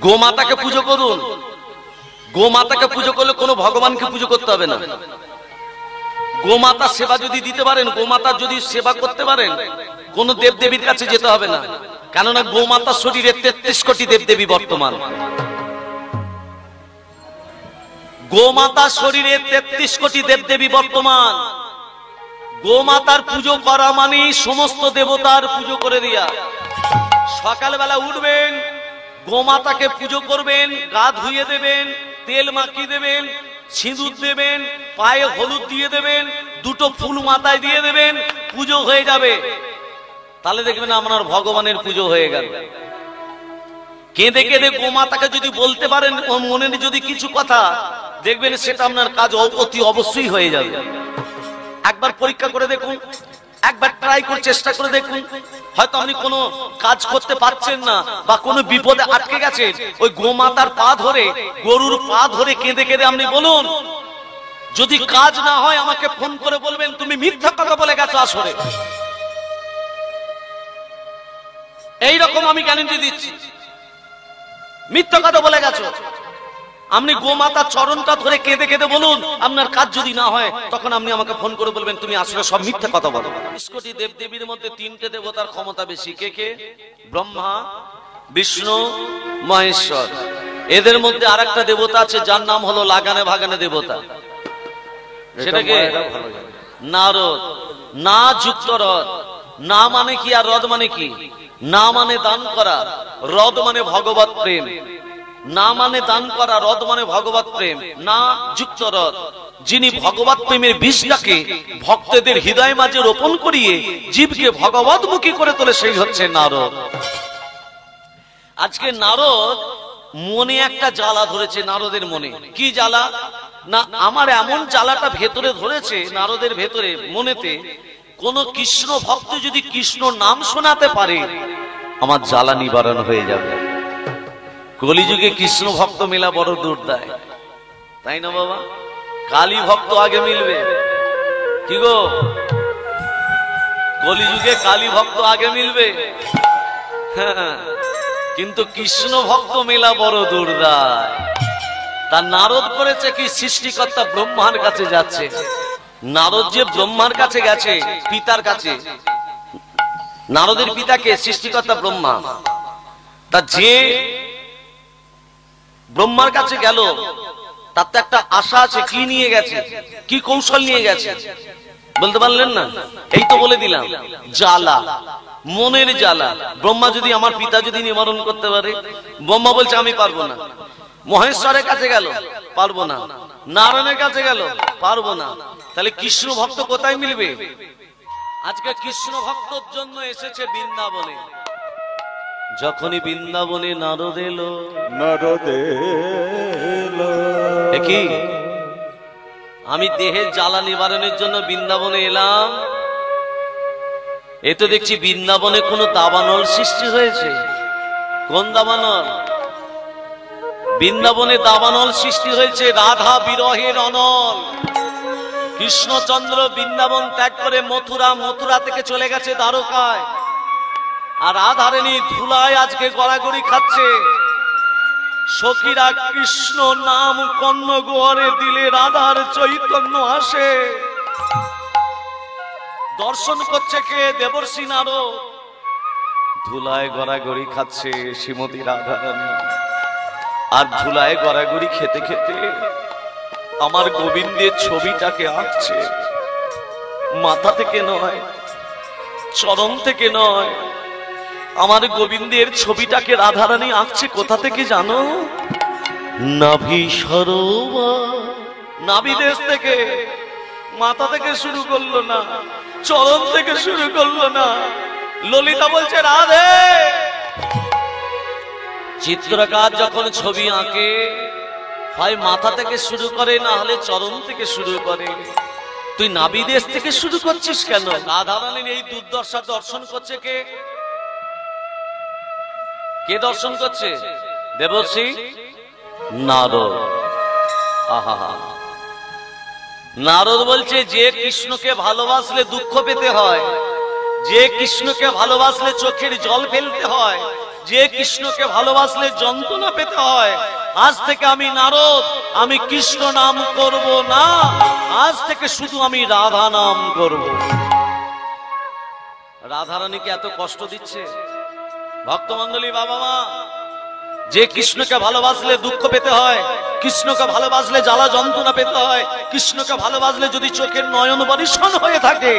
গোমাতাকে পুজো করুন। গোমাতাকে পুজো করলে কোনো ভগবানকে পুজো করতে হবে না। গোমাতা সেবা যদি দিতে পারেন, গোমাতার যদি সেবা করতে পারেন, কোন দেবদেবীর কাছে যেতে হবে না। কেননা গোমাতার শরীরে 33 কোটি দেবদেবী বর্তমান। গোমাতার শরীরে 33 কোটি দেবদেবী বর্তমান। গোমাতার পুজো করা মানে সমস্ত দেবতার পুজো করে দিয়া। সকালবেলা উঠবেন, গোমাতাকে পুজো করবেন, গা ধুয়ে দেবেন, তেল মাখিয়ে দেবেন, সিঁদুর দেবেন, পায়ে হলুদ দিয়ে দেবেন, দুটো ফুল মাথায় দিয়ে দেবেন, পুজো হয়ে যাবে। তাহলে দেখবেন আপনার ভগবানের পুজো হয়ে গেল। কেঁদে কেঁদে গোমাতাকে যদি বলতে পারেন মনের যদি কিছু কথা, দেখবেন সেটা আপনার কাজ অতি অবশ্যই হয়ে যাবে। একবার পরীক্ষা করে দেখুন, একবার ট্রাই করে চেষ্টা করে দেখুন। হয়তো আপনি কোনো কাজ করতে পারছেন না বা কোনো বিপদে আটকে গেছেন, ওই গোমাতার পা ধরে, গরুর পা ধরে কেঁদে কেঁদে আপনি বলুন, যদি কাজ না হয় আমাকে ফোন করে বলবেন তুমি মিথ্যা কথা বলে গেছো আসরে। এইরকম আমি গ্যারান্টি দিচ্ছি, মিথ্যা কথা বলে গেছো। আপনি গোমাতার চরণটা ধরে কেঁদে কেঁদে বলুন, আপনার কাজ যদি না হয় তখন আপনি আমাকে ফোন করে বলবেন তুমি আসলে সব মিথ্যা কথা বলো। 30 কোটি দেবদেবীর মধ্যে 3টে দেবতার ক্ষমতা বেশি। কে কে? ব্রহ্মা, বিষ্ণু, মহেশ্বর। এদের মধ্যে আরেকটা দেবতা আছে যার নাম হলো লাগানে ভাগানে দেবতা। সেটাকে নারদ। না যুক্ত রদ। না মানে কি আর রদ মানে কি? না মানে দান করা, রদ মানে ভগবত প্রেম। না মানে দান করা, রদ মানে ভগবত প্রেম। না যুক্ত রদ, যিনি ভগবত প্রেমের বীজটাকে ভক্তদের হৃদয় মাঝে রোপণ করিয়ে জীবকে ভগবতমুখী করে তোলে, সেই হচ্ছে নারদ। আজকে নারদ মনে একটা জ্বালা ধরেছে। নারদের মনে কি জ্বালা? না, আমার এমন জ্বালাটা ভেতরে ধরেছে, নারদের ভেতরে মনেতে, কোন কৃষ্ণ ভক্ত যদি কৃষ্ণ নাম শোনাতে পারে আমার জ্বালা নিবারণ হয়ে যাবে। কলিযুগে কৃষ্ণ ভক্ত মেলা বড় দূর দেয়, তাই না বাবা? কালী ভক্ত আগে মিলবে। কি গো, কলিযুগে কালী ভক্ত আগে মিলবে, হ্যাঁ, কিন্তু কৃষ্ণ ভক্ত মেলা বড় দূর দেয়। তার নারদ করেছে কি, সৃষ্টিকর্তা ব্রহ্মার কাছে যাচ্ছে। নারদ যে ব্রহ্মার কাছে গেছে, পিতার কাছে, নারদের পিতাকে সৃষ্টিকর্তা ব্রহ্মা, তা যে ব্রহ্মার কাছে গেল তার তো একটা আশা আছে। কি নিয়ে গেছে, কি কৌশল নিয়ে গেছে বলতে পারলেন না? এই তো বলে দিলাম, জ্বালা, মনের জ্বালা। ব্রহ্মা যদি, আমার পিতা যদি নিবারণ করতে পারে, ব্রহ্মা বলছে আমি পারবো না। মহেশ্বরের কাছে গেল, পারবো না। নারায়ণের কাছে গেল, পারবো না। তাহলে কৃষ্ণ ভক্ত কোথায় মিলবে? আজকে কৃষ্ণ ভক্তর জন্য এসেছে বৃন্দাবনে। যখনই বৃন্দাবনে নারদ এলো, কি আমি দেহের জ্বালা নিবারণের জন্য বৃন্দাবনে এলাম, এ তো দেখছি বৃন্দাবনে কোন দাবানল সৃষ্টি হয়েছে। কোন দাবানল? বৃন্দাবনে দাবানল সৃষ্টি হয়েছে, রাধা বিরহের অনল। কৃষ্ণচন্দ্র বৃন্দাবন ত্যাগ করে মথুরা, মথুরা থেকে চলে গেছে দ্বারকায়, আর রাধারানী ধুলায় আজকে গড়াগড়ি খাচ্ছে। সখীরা কৃষ্ণ নাম কর্ণ গোয়ারে দিলে রাধার চৈতন্য আসে। দর্শন করছে কে? দেবর্ষি নারদ। ধুলায় গড়াগড়ি খাচ্ছে শ্রীমতী রাধারানী, আর ধুলায় গড়াগড়ি খেতে খেতে আমার গোবিন্দের ছবিটাকে আঁকছে। মাথা থেকে নয়, চরণ থেকে নয়, আমার গোবিন্দের ছবিটাকে রাধারানী আঁকছে কোথা থেকে জানো? নাভি সরোবর, নাভি দেশ থেকে। মাথা থেকে শুরু করলো না, চরণ থেকে শুরু করলো না। ললিতা বলছে রাধে। চিত্রকার যখন ছবি আঁকে হয় মাথা থেকে শুরু করে, না হলে চরণ থেকে শুরু করে। তুই নাভি দেশ থেকে শুরু করছিস কেন? রাধারানীর এই দুর্দশা দর্শন করছে কে? কে দর্শন করছে? দেবর্ষি নারদ। আহা, নারদ বলছে যে কৃষ্ণকে ভালোবাসলে দুঃখ পেতে হয়, যে কৃষ্ণকে ভালোবাসলে চোখের জল ফেলতে হয়, যে কৃষ্ণকে ভালোবাসলে যন্ত্রণা পেতে হয়, আজ থেকে আমি নারদ, আমি কৃষ্ণ নাম করব না, আজ থেকে শুধু আমি রাধা নাম করব। রাধারানীকে এত কষ্ট দিচ্ছে ভক্তমণ্ডলী, বাবা মা, যে কৃষ্ণকে ভালোবাসলে দুঃখ পেতে হয়, কৃষ্ণকে ভালোবাসলে জ্বালা যন্ত্রণা পেতে হয়, কৃষ্ণকে ভালোবাসলে যদি চোখের নয়ন বরিশন হয়ে থাকে,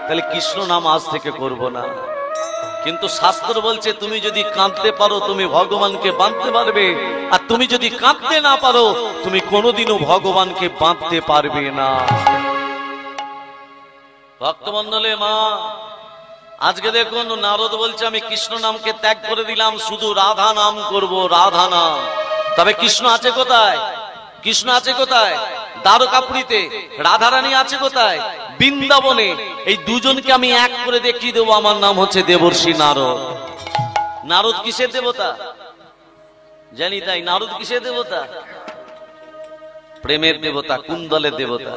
তাহলে কৃষ্ণ নাম আজ থেকে করব না। কিন্তু শাস্ত্র বলছে তুমি যদি কাঁদতে পারো তুমি ভগবানকে বাঁধতে পারবে, আর তুমি যদি কাঁদতে না পারো তুমি কোনোদিনও ভগবানকে বাঁধতে পারবে না। ভক্তমণ্ডলী মা, আজকে দেখুন নারদ বলছে আমি কৃষ্ণ নামকে ত্যাগ করে দিলাম, শুধু রাধা নাম করব, রাধা নাম। তবে কৃষ্ণ আছে কোথায়? কৃষ্ণ আছে কোথায়? দ্বারকাপুরীতে। রাধারানী আছে কোথায়? বৃন্দাবনে। এই দুজনকে আমি এক করে দেখিয়ে দেবো, আমার নাম হচ্ছে দেবর্ষি নারদ। নারদ কিসের দেবতা জানি তাই? নারদ কিসের দেবতা? প্রেমের দেবতা, কুণ্ডলের দেবতা।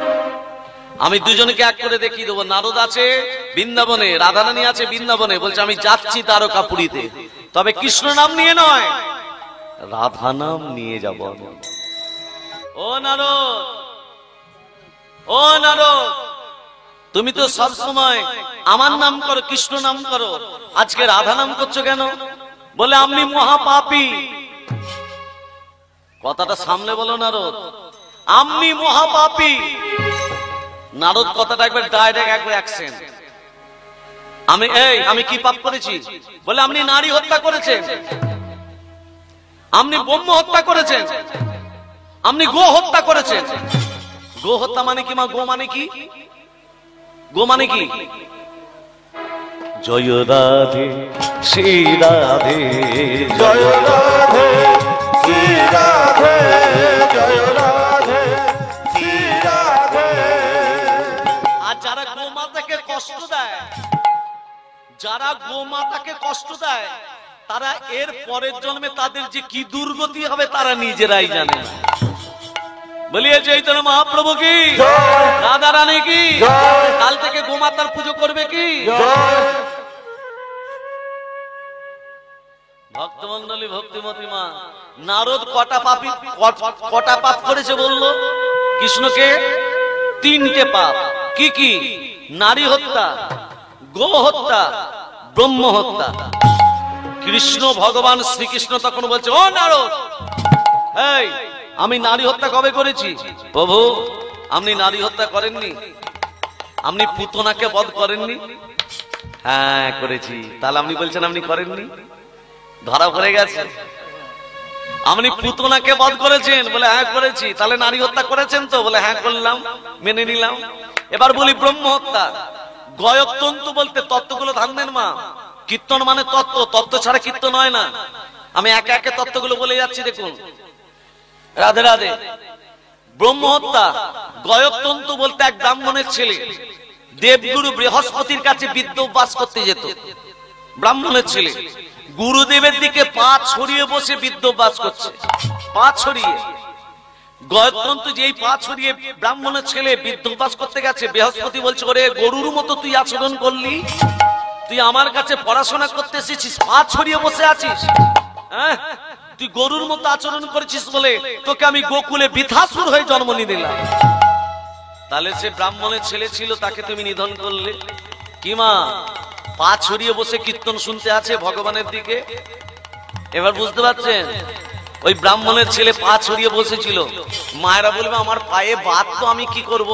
আমি দুজনকে এক করে দেখিয়ে দেবো। নারদ আছে বৃন্দাবনে, রাধারানী আছে বৃন্দাবনে, বলছে আমি যাচ্ছি দ্বারকাপুরীতে, তবে কৃষ্ণ নাম নিয়ে নয়, রাধা নাম নিয়ে যাব। ও নারদ, ও নারদ, তুমি তো সব সময় আমার নাম করো, কৃষ্ণ নাম করো, আজকে রাধা নাম করছো কেন? বলে আমি মহাপাপী। কথাটা সামনে বলো নারদ, আমি মহাপাপী। নারদ কথাটা একবার ডাইরেক্ট, একবার অ্যাকশন। আমি কি পাপ করেছি? বলে আপনি নারী হত্যা করেছেন, আপনি ব্রহ্ম হত্যা করেছেন, আপনি গো হত্যা করেছেন। গো হত্যা মানে কি মা? গো মানে কি? গো মানে কি? জয় রাধে শ্রী রাধে, জয় রাধে শ্রী রাধে, জয় রাধে শ্রী রাধে। আর যারা গোমাতাকে কষ্ট দেয়, যারা গোমাতাকে কষ্ট দেয়, তারা এর পরের জন্মে তাদের যে কি দুর্গতি হবে তারা নিজেরাই জানে। বলিয়ে চৈতন্য মহাপ্রভু কি, রাধা রানী কি, কাল থেকে গোমাতার পুজো করবে কি? ভক্তমন্ডলী, ভক্তিমতী মা, নারদ কটা পাপ করেছে বললো কৃষ্ণকে? 3টে পাপ। কি কি? নারী হত্যা, গো হত্যা, ব্রহ্ম হত্যা। কৃষ্ণ ভগবান শ্রীকৃষ্ণ তখন বলছে, ও নারদ, এই আমি নারী হত্যা কবে করেছি? প্রভু আপনি নারী হত্যা করেননি, আপনি পুতনাকে বধ করেননি? হ্যাঁ করেছি। তাহলে আপনি বলছেন আপনি করেননি? ধরা পড়ে গেছে। আপনি পুতনাকে বধ করেছেন? বলে হ্যাঁ করেছি। তাহলে নারী হত্যা করেছেন তো? বলে হ্যাঁ করলাম, মেনে নিলাম। এবার বলি ব্রহ্ম হত্যা। গয়তন্তু বলতে তত্ত্বগুলো ধান দেন মা। কীর্তন মানে তত্ত্ব, তত্ত্ব ছাড়া কীর্তন হয় না। আমি একে একে তত্ত্বগুলো বলে যাচ্ছি, দেখুন। রাধে রাধে। ব্রহ্ম হত্যা। গয়তন্তু বলতে এক ব্রাহ্মণের ছেলে দেবগুরু বৃহস্পতির কাছে বিদ্যা অভ্যাস করতে যেত। ব্রাহ্মণের ছেলে গুরুদেবের দিকে পা ছড়িয়ে বসে বিদ্যা অভ্যাস করছে, পা ছড়িয়ে। গয়তন্তু যেই পা ছড়িয়ে ব্রাহ্মণের ছেলে বিদ্যা অভ্যাস করতে গেছে, বৃহস্পতি বলছে ওরে গরুর মতো তুই আচরণ করলি, তুই আমার কাছে পড়াশোনা করতে এসেছিস, পা ছড়িয়ে বসে আছিস, হ্যাঁ তুই গরুর মতো আচরণ করেছিস বলে তোকে আমি গোকুলে বৃথাসুর হয়ে জন্ম নিয়ে দিলাম। তাহলে সে ব্রাহ্মণের ছেলে ছিল, তাকে তুমি নিধন করলে। কি মা? পা ছড়িয়ে বসে কীর্তন শুনতে আছে ভগবানের দিকে। এবার বুঝতে পারছেন? ওই ব্রাহ্মণের ছেলে পা ছড়িয়ে বসেছিল। মায়েরা বলবে আমার পায়ে বাত তো আমি কি করব?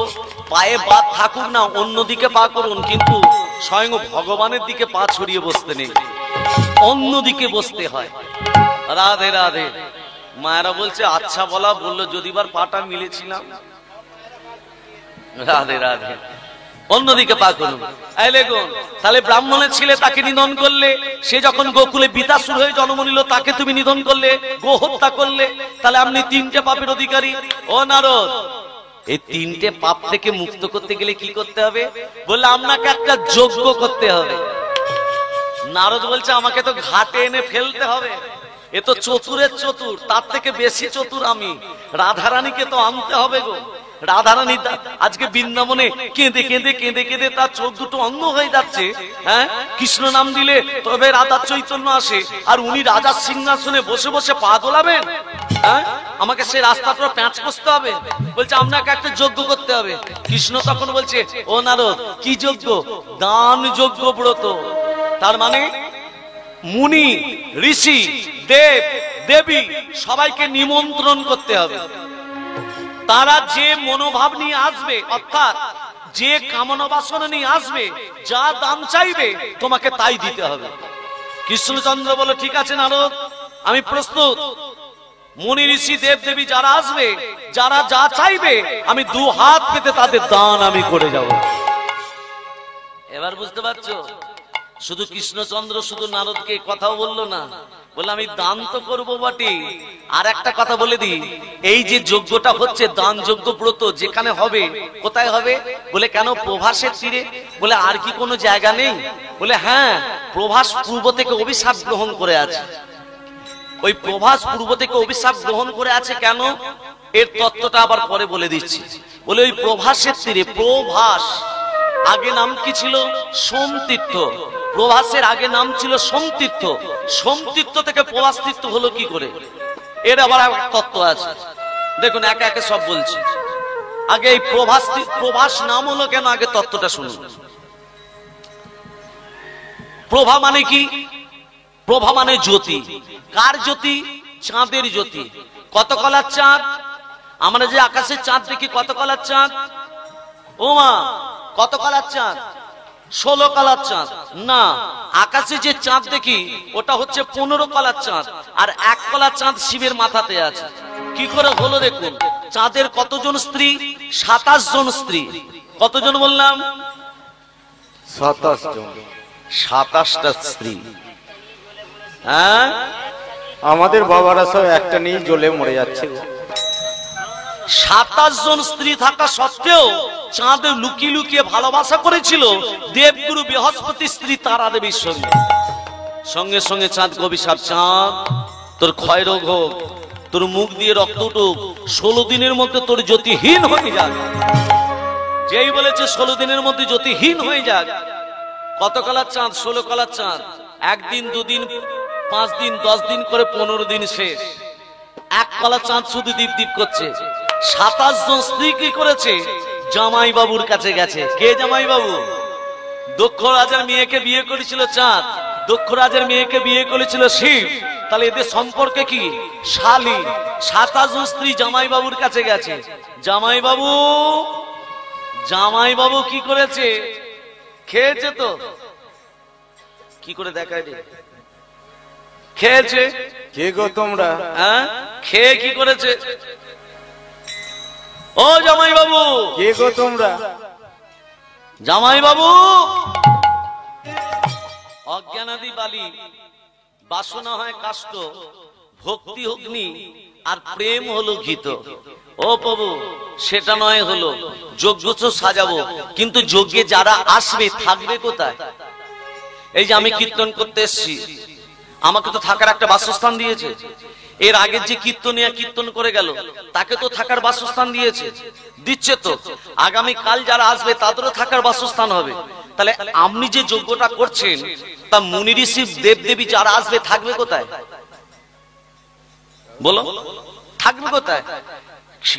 পায়ে বাত থাকুক না, অন্যদিকে পা করুন, কিন্তু স্বয়ং ভগবানের দিকে পা ছড়িয়ে বসতে নেই, অন্যদিকে বসতে হয়। রাধে রাধে। মায়েরা বলছে আচ্ছা বলা, বললো যদিবার পাটা মিলেছিলাম। রাধে রাধে। অন্যদিকে পা করুন। তাহলে ব্রাহ্মণের ছেলে তাকে নিধন করলে, সে যখন গোকুলে বৃথাসুর হয়ে জন্ম নিল তাকে তুমি নিধন করলে, গো হত্যা করলে। তাহলে আপনি 3টে পাপের অধিকারী। ও নারদ, এই 3টে পাপ থেকে মুক্ত করতে গেলে কি করতে হবে? বললে আপনাকে একটা যজ্ঞ করতে হবে। নারদ বলছে আমাকে তো ঘাটে এনে ফেলতে হবে। এ তো চতুরের চতুর, তার থেকে বেশি চতুর আমি। রাধারানীকে তো আনতে হবে গো। রাধারানী আজকে বৃন্দাবনে কেঁদে কেঁদে কেঁদে কেঁদে তার চোখ দুটো অন্ধ হয়ে যাচ্ছে। হ্যাঁ, কৃষ্ণ নাম দিলে তবে রাধার চৈতন্য আসে, আর উনি রাজার সিংহাসনে বসে বসে পা দোলাবেন। হ্যাঁ, আমাকে সেই রাস্তাটা প্যাঁচ করতে হবে। বলছে আপনাকে একটা যজ্ঞ করতে হবে। কৃষ্ণ তখন বলছে, ও নারদ, কি যজ্ঞ? দান যজ্ঞ ব্রত। তার মানে মুনি, ঋষি, দেব, দেবী সবাইকে নিমন্ত্রণ করতে হবে। তারা যে মনোভাব নিয়ে আসবে, অর্থাৎ যে কামনা বাসনা নিয়ে আসবে, যা দান চাইবে তোমাকে তাই দিতে হবে। কৃষ্ণচন্দ্র বলে, ঠিক আছে নারদ, আমি প্রস্তুত। মুনি, ঋষি, দেব, দেবী যারা আসবে, যারা যা চাইবে, আমি দু হাত পেতে তাদের দান আমি করে যাব। এবার বুঝতে পারছো? শুধু কৃষ্ণচন্দ্র শুধু নারদকে কথাও বললো না, বলে আমি দান তো করবো বটে, আর একটা কথা বলে দিই, এই যে যজ্ঞটা হচ্ছে দান যজ্ঞ ব্রত, যেখানে হবে, কোথায় হবে? বলে কেন? প্রভাসের তীরে। বলে আর কি কোনো জায়গা নেই? বলে হ্যাঁ, প্রভাস পূর্ব থেকে অভিশাপ গ্রহণ করে আছে। ওই প্রভাস পূর্ব থেকে অভিশাপ গ্রহণ করে আছে কেন? এর তত্ত্বটা আবার পরে বলে দিচ্ছি। বলে ওই প্রভাসের তীরে, প্রভাস আগে নাম কি ছিল? সোমতীর্থ। প্রভাসের আগে নাম ছিল সোমতীর্থ। সোমতীর্থ থেকে প্রভাস তীর্থ হলো কি করে? এর আবার এক তত্ত্ব আছে। দেখুন, একে একে সব বলছি। আগে এই প্রভাস নাম হলো কেন, আগে তত্ত্বটা শুনুন। প্রভা মানে কি? প্রভা মানে জ্যোতি। কার জ্যোতি? চাঁদের জ্যোতি। কত কলার চাঁদ? আমরা যে আকাশে চাঁদ দেখি, কত কলার চাঁদ? ও মা, কত কলার চাঁদ? 16 কলার চাঁদ না, আকাশে যে চাঁদ দেখি ওটা হচ্ছে 15 কলার চাঁদ, আর 1 কলার চাঁদ শিবের মাথাতে আছে। কি করে হলো দেখুন। চাঁদের কতজন স্ত্রী? 27 জন স্ত্রী। কতজন বললাম? 27 জন। 27টা স্ত্রী। হ্যাঁ, আমাদের বাবারা সব একটা নিয়ে জ্বলে মরে যাচ্ছে। 27 জন স্ত্রী থাকা সত্ত্বেও চাঁদ লুকিয়ে লুকিয়ে ভালোবাসা করেছিল দেবগুরু বৃহস্পতি স্ত্রী তারা দেবীর সঙ্গে। সঙ্গে সঙ্গে চাঁদ অভিশাপ, চাঁদ তোর ক্ষয় রোগ হোক, তোর মুখ দিয়ে রক্ত উঠুক, 16 দিনের মধ্যে তোর জ্যোতিহীন হয়ে যাক। যেই বলেছে 16 দিনের মধ্যে জ্যোতিহীন হয়ে যাক। কত কলার চাঁদ? 16 কলার চাঁদ। 1 দিন, 2 দিন, 5 দিন, 10 দিন করে 15 দিন শেষ। 1 কলার চাঁদ শুধু দীপ দীপ করছে। 27 জন স্ত্রী কি করেছে? জামাই বাবুর কাছে গেছে। কে জামাই বাবু? দক্ষ রাজার মেয়েকে বিয়ে করেছিল চাঁদ, দক্ষ রাজার মেয়েকে বিয়ে করেছিল শিব। তাহলে এদের সম্পর্কে কি? শালী। 27 জন স্ত্রী জামাই বাবুর কাছে গেছে। জামাই বাবু কি করেছে? খেয়েছে তো? কি করে দেখায় রে? খেয়েছে। কে গো তোমরা? হ্যাঁ, খেয়ে কি করেছে? ও জামাই বাবু, কে গো তোমরা? জামাই বাবু, অজ্ঞানাদি বালি, বাসনা হয় কাষ্ঠ, ভক্তি অগ্নি, আর প্রেম হলো ঘৃত। ও প্রভু, সেটা নয় হলো যজ্ঞ তো সাজাবো, কিন্তু যজ্ঞে যারা আসবে থাকবে কোথায়? এই যে আমি কীর্তন করতে এসেছি, আমাকে তো থাকার একটা বাসস্থান দিয়েছে। এর আগের যে কীর্তনিয়া কীর্তন করে গেল তাকে তো থাকার বাসস্থান দিচ্ছে তো। আগামী কাল যারা আসবে তাদেরও থাকার বাসস্থান হবে। তাহলে আপনি যে যজ্ঞটা করছেন, তা মুনি ঋষি দেব দেবী যারা আসবে থাকবে কোথায়? বলো, থাকবে কোথায়?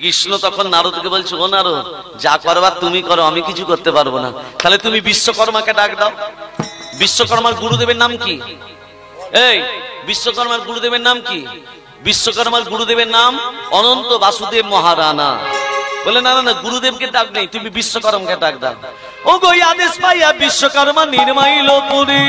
কৃষ্ণ তখন নারদকে বলছে, ও নারদ, যা করবার তুমি করো, আমি কিছু করতে পারবো না। তাহলে তুমি বিশ্বকর্মাকে ডাক দাও। বিশ্বকর্মার গুরুদেবের নাম কি? এই বিশ্বকর্মার গুরুদেবের নাম কি? বিশ্বকর্মার গুরুদেবের নাম অনন্ত বাসুদেব মহারানা। বলে না না, গুরুদেবকে ডাক নেই, তুমি বিশ্বকর্মাকে ডাক দাও। ও গো আদেশ পাইয়া বিশ্বকর্মা নির্মাইল পুরী,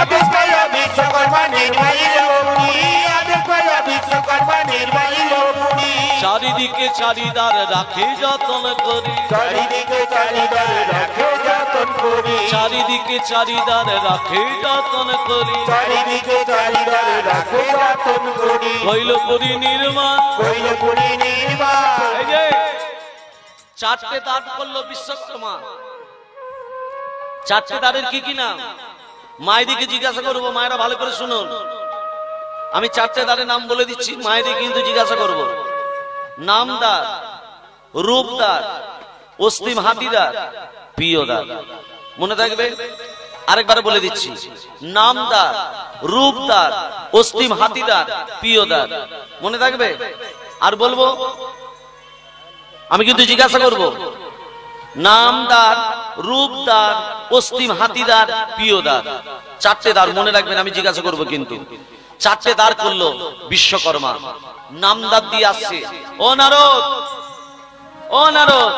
আদেশ পাইয়া বিশ্বকর্মা নির্মাইল পুরী, আদেশ পাইয়া বিশ্বকর্মা নির্মাইল পুরী। চারিদিকে চারিদার রাখে যতন করি, চারিদিকে চারিদার রাখে যতন করি, চারিদিকে চারিদার রাখে যতন করি, চারিদিকে চারিদার রাখে যতন করি। হইল পুরী নির্মাণ, হইল পুরী নির্মাণ। এই যে 4টে দাঁত করলো বিশ্বকর্মা। 4টে দাঁড়ের কি কি নাম? মায়েদিকে জিজ্ঞাসা করবো, মায়েরা ভালো করে শুনুন। আমি 4টে দাঁড়ের নাম বলে দিচ্ছি, মায়েদিকে কিন্তু জিজ্ঞাসা করবো। নাম দাঁত, রূপদার, অস্তিম হাতিদার, প্রিয়দার। মনে থাকবে? আরেকবার বলে দিচ্ছি, নামদার, রূপদার, অস্তিম হাতিদার, প্রিয়দার। মনে থাকবে? আর বলবো? আমি কিন্তু জিজ্ঞাসা করব। নামদার, রূপদার, অস্তিম হাতিদার, প্রিয়দার, চারটে দ্বার মনে রাখবেন। আমি জিজ্ঞাসা করব কিন্তু। চারটে দ্বার করলো বিশ্বকর্মা, নামদার দিয়ে আসছে। ও নারদ, ও নারদ,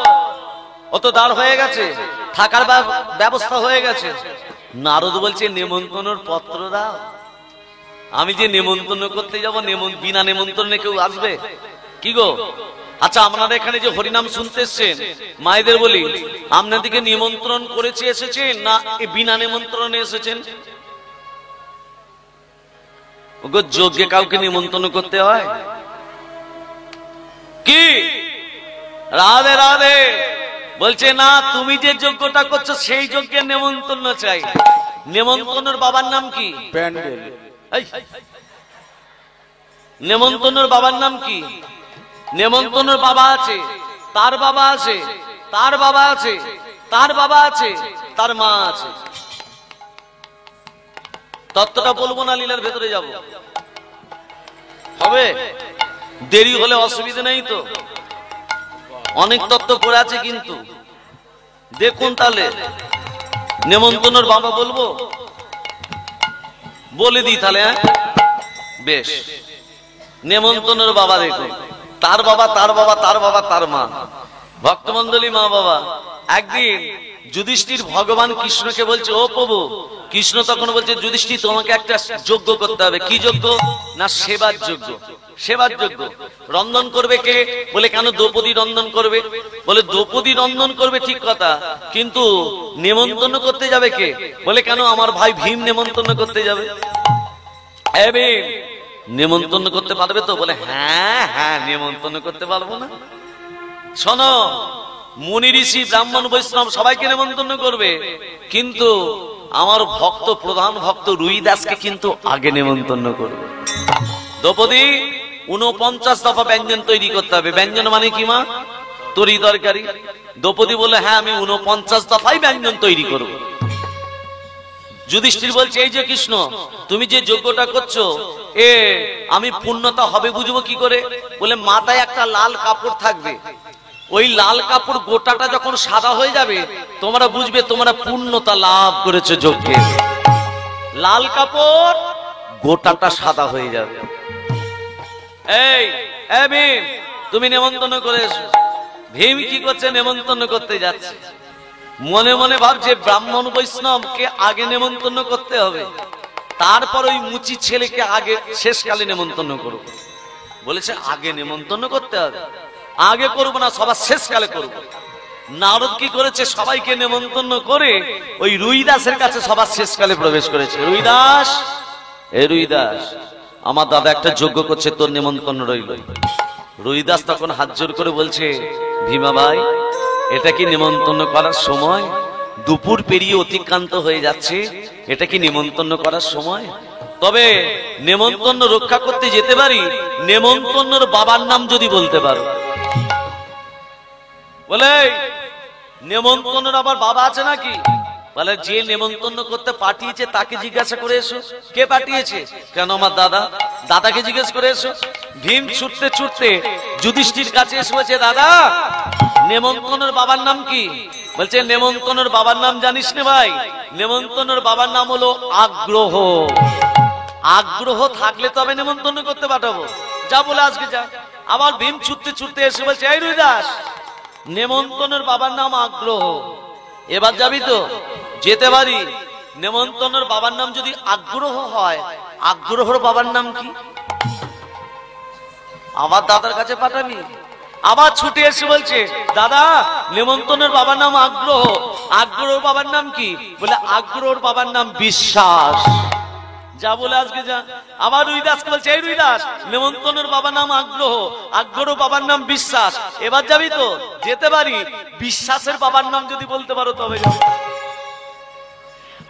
ও তো দ্বার হয়ে গেছে, থাকার ব্যবস্থা হয়ে গেছে। নারদ বলছে নেমন্তন্নর পত্র দাও। আমি যে নেমন্তন্ন করতে যাব, বিনা নেমন্তন্নে কেউ আসবে কি গো? আচ্ছা, আপনারা এখানে যে হরিনাম শুনতে এসছেন, মায়েদের বলি, আপনাদেরকে নিমন্ত্রণ করেছে এসেছেন না বিনা নিমন্ত্রণে এসেছেন? ওগো, যোগ্যে কাউকে নিমন্ত্রণ করতে হয় কি? রাধে রাধে। বলছে না, তুমি যে যজ্ঞটা করছো সেই যজ্ঞের নেমন্তন্ন চাই। নেমন্তন্নর বাবার নাম কি? প্যান্ডেল। নেমন্তন্নর বাবার নাম কি? নেমন্তন্নর বাবা আছে, তার বাবা আছে, তার বাবা আছে, তার বাবা আছে, তার মা আছে। তত্ত্বটা বলবো না, লীলার ভেতরে যাব। হবে? দেরি হলে অসুবিধা নেই তো, অনেক তত্ত্ব পড়ে আছে কিন্তু। দেখুন তাহলে, নেমন্তন্নর বাবা বলবো? বলে দিই তাহলে। বেশ, নেমন্তন্নর বাবা দেখুন, তার বাবা, তার বাবা, তার বাবা, তার মা, ভক্তমন্ডলী, মা বাবা। একদিন যুধিষ্ঠির ভগবান কৃষ্ণকে বলছে, ও প্রভু। কৃষ্ণ তখন বলছে, যুধিষ্ঠির তোমাকে একটা যজ্ঞ করতে হবে। কি যজ্ঞ? না, সেবার যজ্ঞ। সেবার যজ্ঞ। রন্ধন করবে কে? বলে কেন দ্রৌপদী রন্ধন করবে? বলে দ্রৌপদী রন্ধন করবে ঠিক কথা, কিন্তু নেমন্তন্ন করতে যাবে কে? বলে কেন আমার ভাই ভীম নেমন্তন্ন করতে যাবে। নেমন্তন্ন করতে পারবে তো? বলে হ্যাঁ হ্যাঁ, নেমন্তন্ন করতে পারবো না। শোনো, মুনি ঋষি ব্রাহ্মণ বৈষ্ণব সবাইকে নেমন্তন্ন করবে, কিন্তু আমার ভক্ত, প্রধান ভক্ত রুই দাসকে কিন্তু আগে নেমন্তন্ন করবে। দ্রৌপদী 49 দফা ব্যঞ্জন তৈরি করতে হবে। ব্যঞ্জন মানে কি মা? তরি তরকারি। দ্রৌপদী বলে হ্যাঁ, আমি 49 দফাই ব্যঞ্জন তৈরি করব। যুধিষ্ঠির বলছে, এই যে কৃষ্ণ, তুমি যে যজ্ঞটা করছো, আমি পূর্ণতা হবে বুঝবো কি করে? বলে মাথায় একটা লাল কাপড় থাকবে, ওই লাল কাপড় গোটাটা যখন সাদা হয়ে যাবে, তোমরা বুঝবে তোমরা পূর্ণতা লাভ করেছো যজ্ঞে। লাল কাপড়, গোটাটা সাদা হয়ে যাবে। এই ভীম, তুমি নেমন্তন্ন করে এসো। ভীম কি করছে? নেমন্তন্ন করতে যাচ্ছে। মনে মনে ভাবছে ব্রাহ্মণ বৈষ্ণবকে আগে নেমন্তন্ন করতে হবে, তারপর ওই মুচি ছেলেকে আগে শেষকালে নেমন্তন্ন করব। বলেছে আগে নেমন্তন্ন করতে হবে, আগে করবো না, সবার শেষকালে করব। নারদ কি করেছে? সবাইকে নেমন্তন্ন করে ওই রুইদাসের কাছে সবার শেষকালে প্রবেশ করেছে। রুইদাস, এ রুইদাস, আমার দাদা একটা যজ্ঞ করছে, তোর নেমন্তন্ন রইল। রুইদাস তখন হাত জোর করে বলছে, ভীমা ভাই, এটা কি নেমন্তন্ন করার সময়? দুপুর পেরিয়ে অতিক্রান্ত হয়ে যাচ্ছে, এটা কি নেমন্তন্ন করার সময়? তবে নেমন্তন্ন রক্ষা করতে যেতে পারি, নেমন্তন্নর বাবার নাম যদি বলতে পারো। বলে নেমন্তন্নর আবার বাবা আছে নাকি? বলে যে নেমন্তন্ন করতে পাঠিয়েছে তাকে জিজ্ঞাসা করে এসো। কে পাঠিয়েছে? কেন আমার দাদা। দাদাকে জিজ্ঞেস করে এসো। ভীম ছুটতে ছুটতে যুধিষ্ঠির কাছে এসে বলছে, দাদা নেমন্তন্নর বাবার নাম কি? বলছে নেমন্তন্নর বাবার নাম জানিস না ভাই? নেমন্তন্নর বাবার নাম হলো আগ্রহ। আগ্রহ থাকলে তবে নেমন্তন্ন করতে পাঠাবো। যা বলে আজকে যা। আবার ভীম ছুটতে ছুটতে এসে বলছে, এই রুইদাস, নেমন্তন্নর বাবার নাম আগ্রহ, এবার যাবি তো? যেতে পারি। নেমন্তন্নর বাবার নাম যদি আগ্রহ হয়, আগ্রহর বাবার নাম কি? আবার দাদার কাছে পাঠাবি। আবার ছুটে এসে বলছে, দাদা নেমন্তন্নের বাবার নাম আগ্রহ, আগ্রহর বাবার নাম কি? বলে আগ্রহর বাবার নাম বিশ্বাস। যা বলে আজকে যা। আবার রুইদাসকে বলছে, এই রুইদাস, নেমন্তন্নের বাবার নাম আগ্রহ, আগ্রহ বাবার নাম বিশ্বাস, এবার যাবি তো? যেতে পারি। বিশ্বাসের বাবার নাম যদি বলতে পারো তবে যাবো।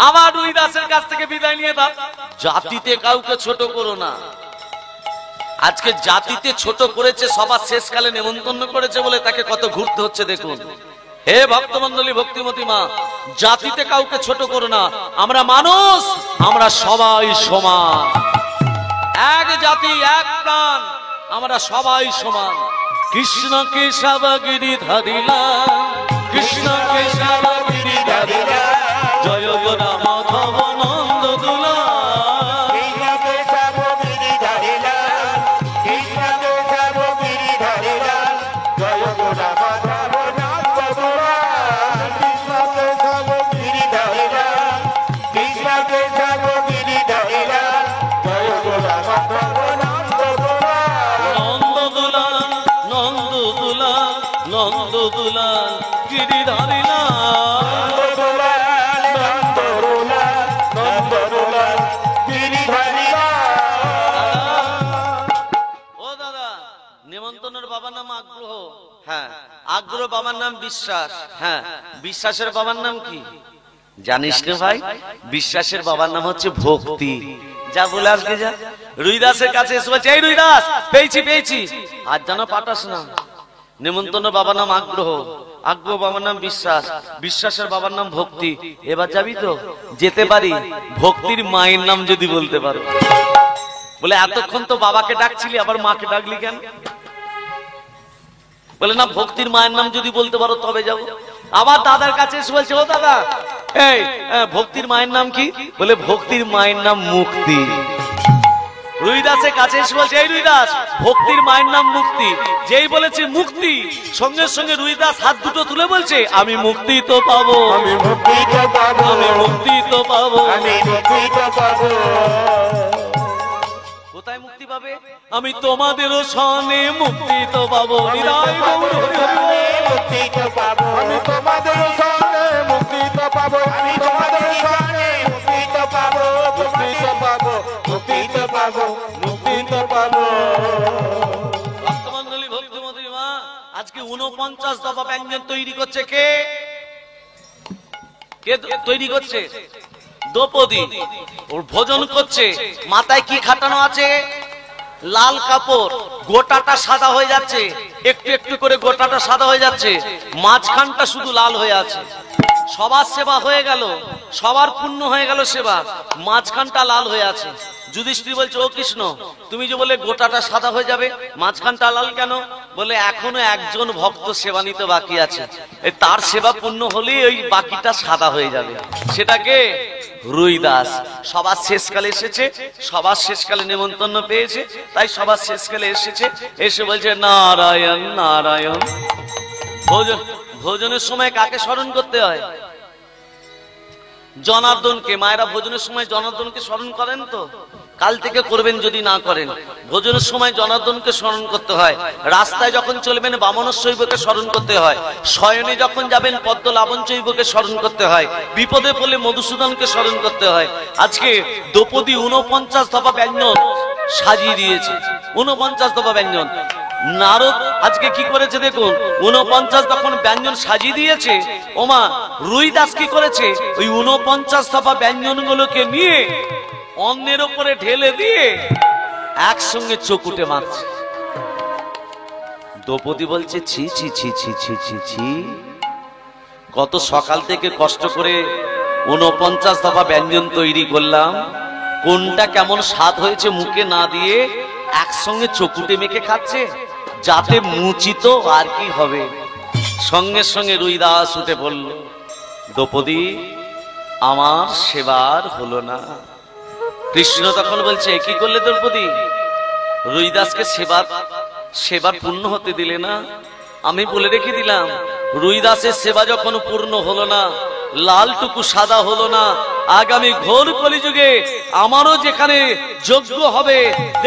আবার রুইদাসের কাছ থেকে বিদায় নিয়ে দাও। জাতিতে কাউকে ছোট করো না। আজকে জাতিতে ছোট করেছে, সবার শেষকালে নেমন্তন্ন করেছে বলে তাকে কত ঘুরতে হচ্ছে দেখুন। হে ভক্তমন্ডলী, ভক্তিমতী মা, জাতিতে কাউকে ছোট করো না। আমরা মানুষ, আমরা সবাই সমান, এক জাতি এক প্রাণ, আমরা সবাই সমান। কৃষ্ণ কেশব গিরিধারিলা, কৃষ্ণ কেশব গিরিধারিলা, জয় গোরা মাধব নন্দ দুলা। আগ্রহ বাবার নাম বিশ্বাস। হ্যাঁ, বিশ্বাসের বাবার নাম কি জানিস না ভাই? বিশ্বাসের বাবার নাম হচ্ছে ভক্তি। যা বলে আসবে যা। রুইদাসের কাছে এসে বলছে, এই রুইদাস, পেয়েছি পেয়েছি। আর জানা পাঠাস না। নেমন্তন্ন বাবার নাম আগ্রহ, আগ্রহ বাবার নাম বিশ্বাস, বিশ্বাসের বাবার নাম ভক্তি। এবার যাবি তো? যেতে পারি। ভক্তির মায়ের নাম যদি বলতে পারো। বলে এতক্ষণ তো বাবাকে ডাকছিলি, আবার মাকে ডাকলি কেন? বলে না, ভক্তির মায়ের নাম যদি বলতে পারো তবে যাবো। আবার দাদার কাছে এসে বলছে, ও দাদা, এই ভক্তির মায়ের নাম কি? বলে ভক্তির মায়ের নাম মুক্তি। রুইদাসের কাছে এসে বলছে, এই রুইদাস, ভক্তির মায়ের নাম মুক্তি। যেই বলেছে মুক্তি, সঙ্গে সঙ্গে রুইদাস হাত দুটো তুলে বলছে, আমি মুক্তি তো পাবো, আমি মুক্তি তো পাবো, আমি মুক্তি তো পাবো, আমি মুক্তি তো পাবো। কোথায় মুক্তি পাবে? আমি তোমাদেরও সনে মুক্তি তো পাবো। হৃদয় গৌর মুক্তি তো পাবো, আমি তোমাদেরও সনে মুক্তি তো পাবো, আমি তোমাদেরও সনে মুক্তি তো পাবো, মুক্তি তো পাবো, মুক্তি তো পাবো, মুক্তি তো পাবো। ভক্তমন্ডলী, ভক্তিমতী মা, আজকে 49 দফা ব্যঞ্জন তৈরি করছে কে? কে তৈরি করছে? দ্রৌপদী। ওর ভোজন করছে। মাথায় কি খাটানো আছে? লাল কাপড়। গোটাটা সাদা হয়ে যাচ্ছে, একটু একটু করে গোটাটা সাদা হয়ে যাচ্ছে, মাঝখানটা শুধু লাল হয়ে আছে। সবার সেবা হয়ে গেল, সবার পূর্ণ হয়ে গেল সেবা, মাঝখানটা লাল হয়ে আছে। যুধিষ্ঠির বলছে, ও কৃষ্ণ, তুমি যে বলে গোটাটা সাদা হয়ে যাবে, মাঝখানটা লাল কেন? বলে এখনো একজন ভক্ত সেবা নিতে বাকি আছে, তার সেবা পূর্ণ হলেই ওই বাকিটা সাদা হয়ে যাবে। সেটাকে রুইদাস। সবার শেষকালে এসেছে, সবার শেষকালে নেমন্তন্ন পেয়েছে, তাই সবার শেষকালে এসেছে। এসে বলছে, নারায়ণ নারায়ণ। ভোজনের সময় কাকে স্মরণ করতে হয়? জনার্দনকে। মায়েরা ভোজনের সময় জনার্দনকে স্মরণ করেন তো? কাল থেকে করবেন যদি না করেন। ভোজনের সময় জনার্দনকে স্মরণ করতে হয়। রাস্তায় যখন চলবেন বামনশৈবকে স্মরণ করতে হয়। শয়নে যখন যাবেন পদ্ম লাবণচৈবকে স্মরণ করতে হয়। বিপদে পড়লে মধুসূদনকে স্মরণ করতে হয়। আজকে দ্রৌপদী 49 দফা ব্যঞ্জন সাজিয়ে দিয়েছে। 49 দফা ব্যঞ্জন। নারদ আজকে কি করেছে দেখুন, 49 যখন ব্যঞ্জন সাজিয়ে দিয়েছে, ওমা রুইদাস কি করেছে? ওই 49 দফা ব্যঞ্জন গুলোকে নিয়ে অন্যের উপরে ঢেলে দিয়ে একসঙ্গে চকুটে মারছে। দ্রৌপদী বলছে, ছি ছি ছি ছি ছি ছি ছি, কত সকাল থেকে কষ্ট করে 49 দফা ব্যঞ্জন তৈরি করলাম, কোনটা কেমন স্বাদ হয়েছে মুখে না দিয়ে একসঙ্গে চকুটে মেখে খাচ্ছে, যাতে মুচিত আর কি হবে। সঙ্গে সঙ্গে রুইদাস উঠে বলল, দ্রৌপদী, আমার সেবার হলো না। কৃষ্ণ তখন বলছে, কি করলে দ্রৌপদী? রুইদাসকে সেবার পূর্ণ হতে দিলে না। আমি বলে রেখে দিলাম, রুইদাসের সেবা যখন পূর্ণ হলো না, লালটুকু সাদা হলো না, আগামী ঘোর কলিযুগে আমারও যেখানে যজ্ঞ হবে,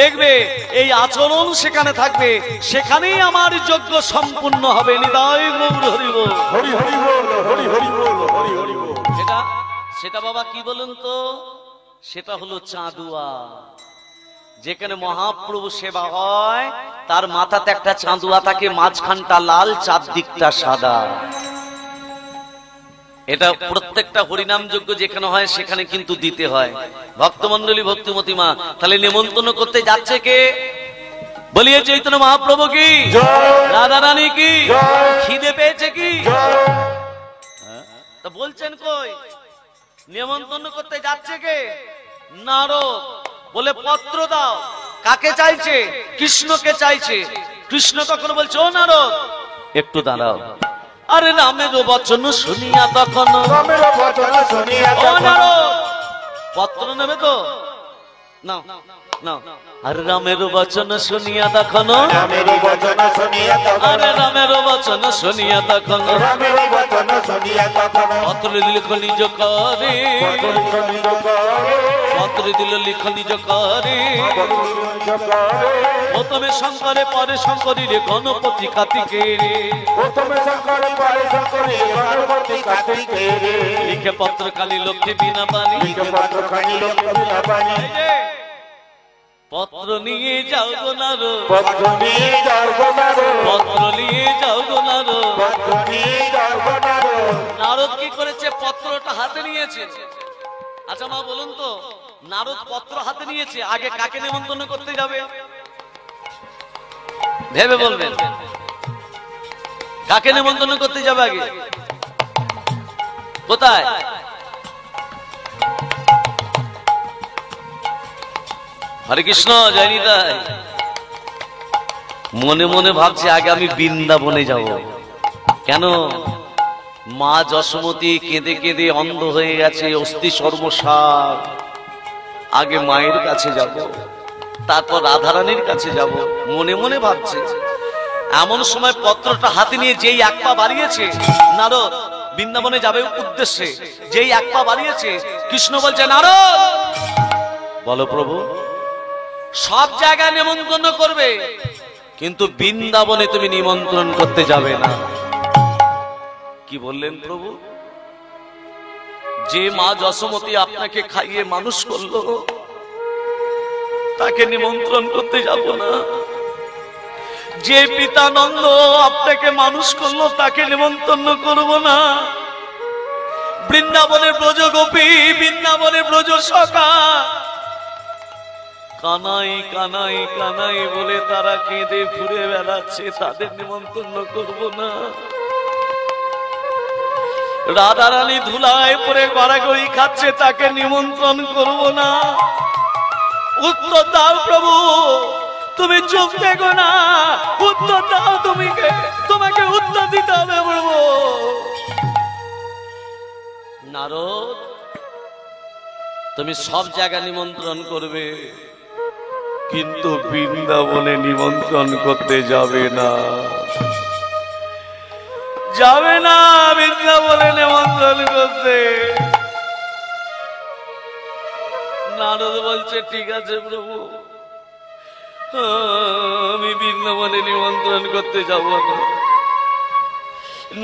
দেখবে এই আচরণ সেখানে থাকবে, সেখানেই আমার যজ্ঞ সম্পূর্ণ হবে। নিতাই গৌর হরি বল, হরি হরি বল, হরি হরি বল, হরি হরি বল। সেটা বাবা কি বলুন তো? সেটা হলো চাঁদুয়া। যেখানে মহাপ্রভু সেবা হয় তার মাথাতে একটা চাঁদুয়া থাকে, মাঝখানটা লাল, চারদিকটা সাদা। এটা প্রত্যেকটা হরিনাম যজ্ঞ যেখানে হয় সেখানে কিন্তু দিতে হয়। ভক্তমন্ডলী, ভক্তিমতী মা, তাহলে নেমন্তন্ন করতে যাচ্ছে কে? বলিয়ে চৈতন্য মহাপ্রভু কি, রাধা রানী কি, খিদে পেয়েছে কি? তা বলছেন কই? নিমন্ত্রণ করতে যাচ্ছে কে? নারদ। বলে পত্র দাও। কাকে চাইছে? কৃষ্ণকে চাইছে। কৃষ্ণ তখন বলছে, ও নারদ একটু দাঁড়াও। আরে রামের বচন শুনিয়া তখন, ও নারদ পত্র নেবে তো না না। আর রামের বচন শুনিয়া তখন, আরে রামের বচন শুনিয়া তখন পত্র লিখ নিজ করে, পত্র দিল লিখ নিজ করে। প্রথমে শঙ্করে পরে শঙ্করী রে গণপতি কার্তিকে রে, লিখে পত্র কালী লক্ষ্মী বিনা পানি। পত্র নিয়ে যাও গো নারদ, পত্র নিয়ে যাও গো নারদ, পত্র নিয়ে যাও গো নারদ। নারদ কি করেছে? পত্রটা হাতে নিয়েছে। আচ্ছা মা বলুন তো, নারদ পত্র হাতে নিয়েছে, আগে কাকে নিমন্ত্রণ করতে যাবে? ভেবে বলবেন, কাকে নিমন্ত্রণ করতে যাবে আগে? কোথায়? হরে কৃষ্ণ, জানি তাই মনে মনে ভাবছি আগে আমি বৃন্দাবনে যাব। কেন? মা যশোমতী কেঁদে কেঁদে অন্ধ হয়ে গেছে, অস্থি সর্বসার। আগে মায়ের কাছে যাব, তারপর রাধারানীর কাছে যাব, মনে মনে ভাবছে। এমন সময় পত্রটা হাতে নিয়ে যেই এক পা বাড়িয়েছে নারদ, বৃন্দাবনে যাবে উদ্দেশ্যে, যেই এক পা বাড়িয়েছে, কৃষ্ণ বলছে, নারদ বলো প্রভু, সব জায়গায় নিমন্ত্রণ করবে, কিন্তু বৃন্দাবনে তুমি নিমন্ত্রণ করতে যাবে না। কি বললেন প্রভু? যে মা যশোমতী আপনাকে খাইয়ে মানুষ করলো, তাকে নিমন্ত্রণ করতে যাব না। যে পিতা নন্দ আপনাকে মানুষ করলো, তাকে নিমন্ত্রণ করব না। বৃন্দাবনের ব্রজ গোপী, বৃন্দাবনের ব্রজ সখা কানাই কানাই কানাই বলে তারা কেঁদে ঘুরে বেড়াচ্ছে, তাদের নিমন্ত্রণ করব না। রাধারানী ধুলায় পরে গড়াগড়ি খাচ্ছে, তাকে নিমন্ত্রণ করব না। উত্তর দাও প্রভু, তুমি চুপ দেখো না, উত্তর দাও। তোমাকে উত্তর দিতে হবে প্রভু। নারদ, তুমি সব জায়গায় নিমন্ত্রণ করবে, কিন্তু বৃন্দাবনে নিমন্ত্রণ করতে যাবে না, যাবে না বৃন্দাবনে নিমন্ত্রণ করতে। নারদ বলছে, ঠিক আছে প্রভু, আমি বৃন্দাবনে নিমন্ত্রণ করতে যাব না।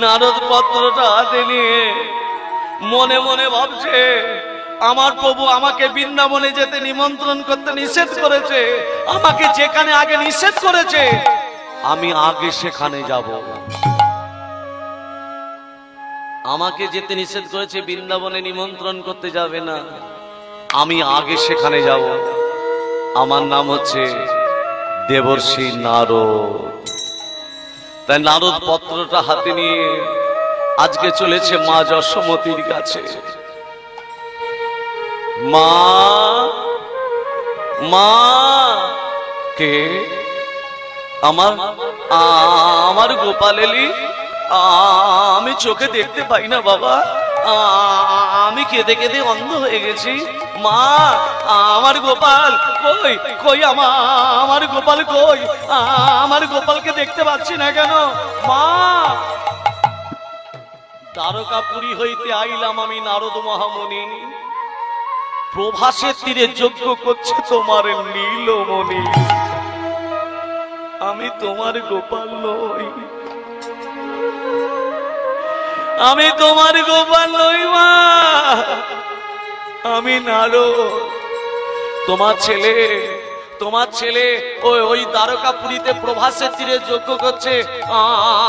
নারদ পত্রটা হাতে নিয়ে মনে মনে ভাবছে, আমার প্রভু আমাকে বৃন্দাবনে যেতে নিমন্ত্রণ করতে নিষেধ করেছে, আমাকে যেখানে আগে নিষেধ করেছে আমি আগে সেখানে যাব। আমাকে যেতে নিষেধ করেছে, বৃন্দাবনে নিমন্ত্রণ করতে যাবে না, আমি আগে সেখানে যাব। আমার নাম হচ্ছে দেবর্ষি নারদ। তাই নারদ পত্রটা হাতে নিয়ে আজকে চলেছে মা যশোমতীর কাছে। মা, মা কে? আমার গোপাল এলি, আমি চোখে দেখতে পাই না বাবা, আমি কেঁদে কেঁদে অন্ধ হয়ে গেছি। মা, আমার গোপাল কই? কই আমার গোপাল কই? আমার গোপালকে দেখতে পাচ্ছি না কেন? মা, দ্বারকাপুরী হইতে আইলাম আমি নারদ মহামুনি, প্রভাসের তীরে যজ্ঞ করছে তোমার নীলমণি। আমি তোমার গোপাল নই, আমি তোমার গোপাল নই মা, আমি নারদ, তোমার ছেলে ওই দ্বারকাপুরীতে প্রভাসের তীরে যজ্ঞ করছে।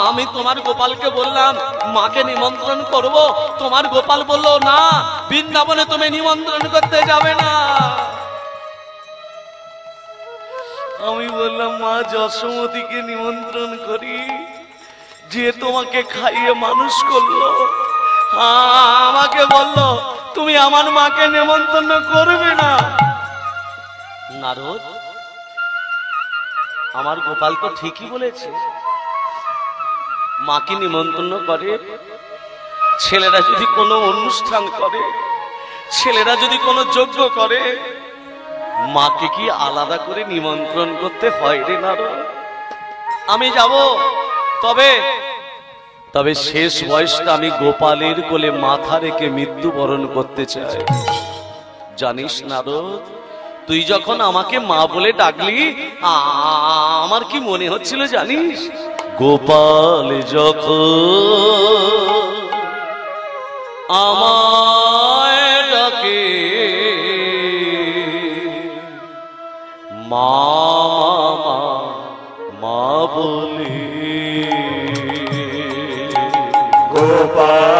আমি তোমার গোপালকে বললাম মাকে নিমন্ত্রণ করব, তোমার গোপাল বলল না, বৃন্দাবনে তুমি নিমন্ত্রণ করতে যাবে না। আমি বললাম মা যশোমতীকে নিমন্ত্রণ করি, যে তোমাকে খাইয়ে মানুষ করলো। আমাকে বলল তুমি আমার মাকে নিমন্ত্রণ করবে না। নারদ, আমার গোপাল তো ঠিকই বলেছে, মাকে নিমন্ত্রণ করে। ছেলেরা যদি কোনো অনুষ্ঠান করে, ছেলেরা যদি কোনো যজ্ঞ করে, মাকে কি আলাদা করে নিমন্ত্রণ করতে হয় রে নারদ? আমি যাব, তবে তবে শেষ বয়সটা আমি গোপালের কোলে মাথা রেখে মৃত্যুবরণ করতে চাই। জানিস নারদ, তুই যখন আমাকে মা বলে ডাকলি, আমার কি মনে হচ্ছিল জানিস? গোপাল যখন আমায় ডাকে মা মা মা বলে, গোপাল